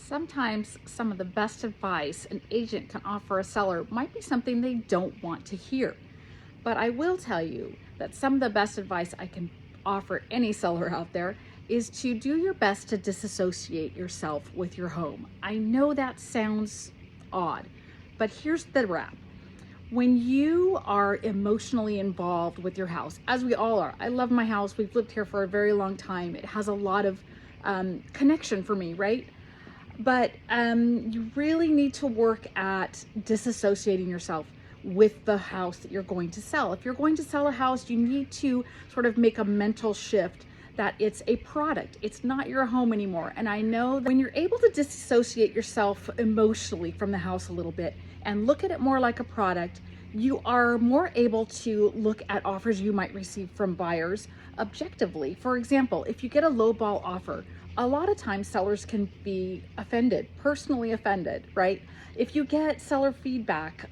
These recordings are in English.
Sometimes some of the best advice an agent can offer a seller might be something they don't want to hear. But I will tell you that some of the best advice I can offer any seller out there is to do your best to disassociate yourself with your home. I know that sounds odd, but here's the wrap. When you are emotionally involved with your house, as we all are, I love my house. We've lived here for a very long time. It has a lot of connection for me, right? But you really need to work at disassociating yourself with the house that you're going to sell. If you're going to sell a house, you need to sort of make a mental shift that it's a product. It's not your home anymore. And I know that when you're able to disassociate yourself emotionally from the house a little bit and look at it more like a product, you are more able to look at offers you might receive from buyers objectively. For example, if you get a lowball offer, a lot of times sellers can be offended, personally offended, right? If you get buyer feedback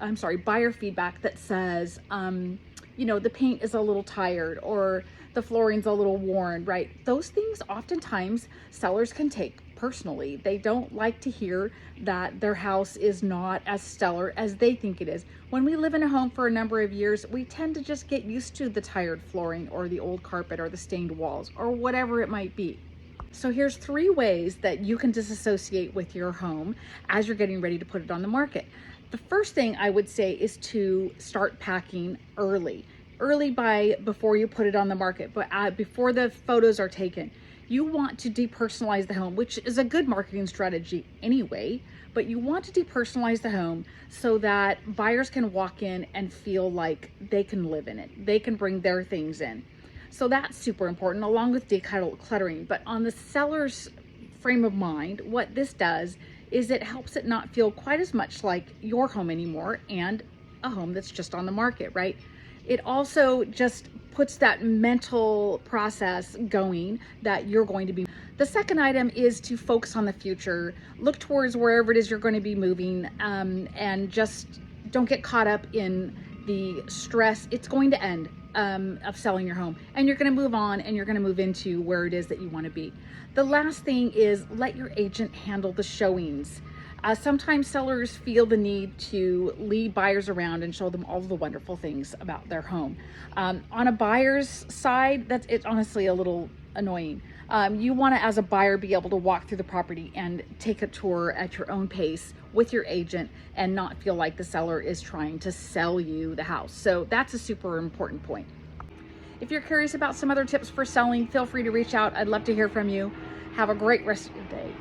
that says, the paint is a little tired or the flooring's a little worn, right? Those things oftentimes sellers can take personally. They don't like to hear that their house is not as stellar as they think it is. When we live in a home for a number of years, we tend to just get used to the tired flooring or the old carpet or the stained walls or whatever it might be. So here's 3 ways that you can disassociate with your home as you're getting ready to put it on the market. The first thing I would say is to start packing early before you put it on the market, but before the photos are taken. You want to depersonalize the home, which is a good marketing strategy anyway, but you want to depersonalize the home so that buyers can walk in and feel like they can live in it. They can bring their things in. So that's super important, along with decluttering. But on the seller's frame of mind, what this does is it helps it not feel quite as much like your home anymore and a home that's just on the market, right? It also just puts that mental process going that you're going to be. The second item is to focus on the future. Look towards wherever it is you're going to be moving, and just don't get caught up in the stress. It's going to end of selling your home, and you're going to move on and you're going to move into where it is that you want to be. The last thing is let your agent handle the showings. Sometimes sellers feel the need to lead buyers around and show them all the wonderful things about their home. On a buyer's side, it's honestly a little annoying. You want to, as a buyer, be able to walk through the property and take a tour at your own pace with your agent and not feel like the seller is trying to sell you the house. So that's a super important point. If you're curious about some other tips for selling, feel free to reach out. I'd love to hear from you. Have a great rest of your day.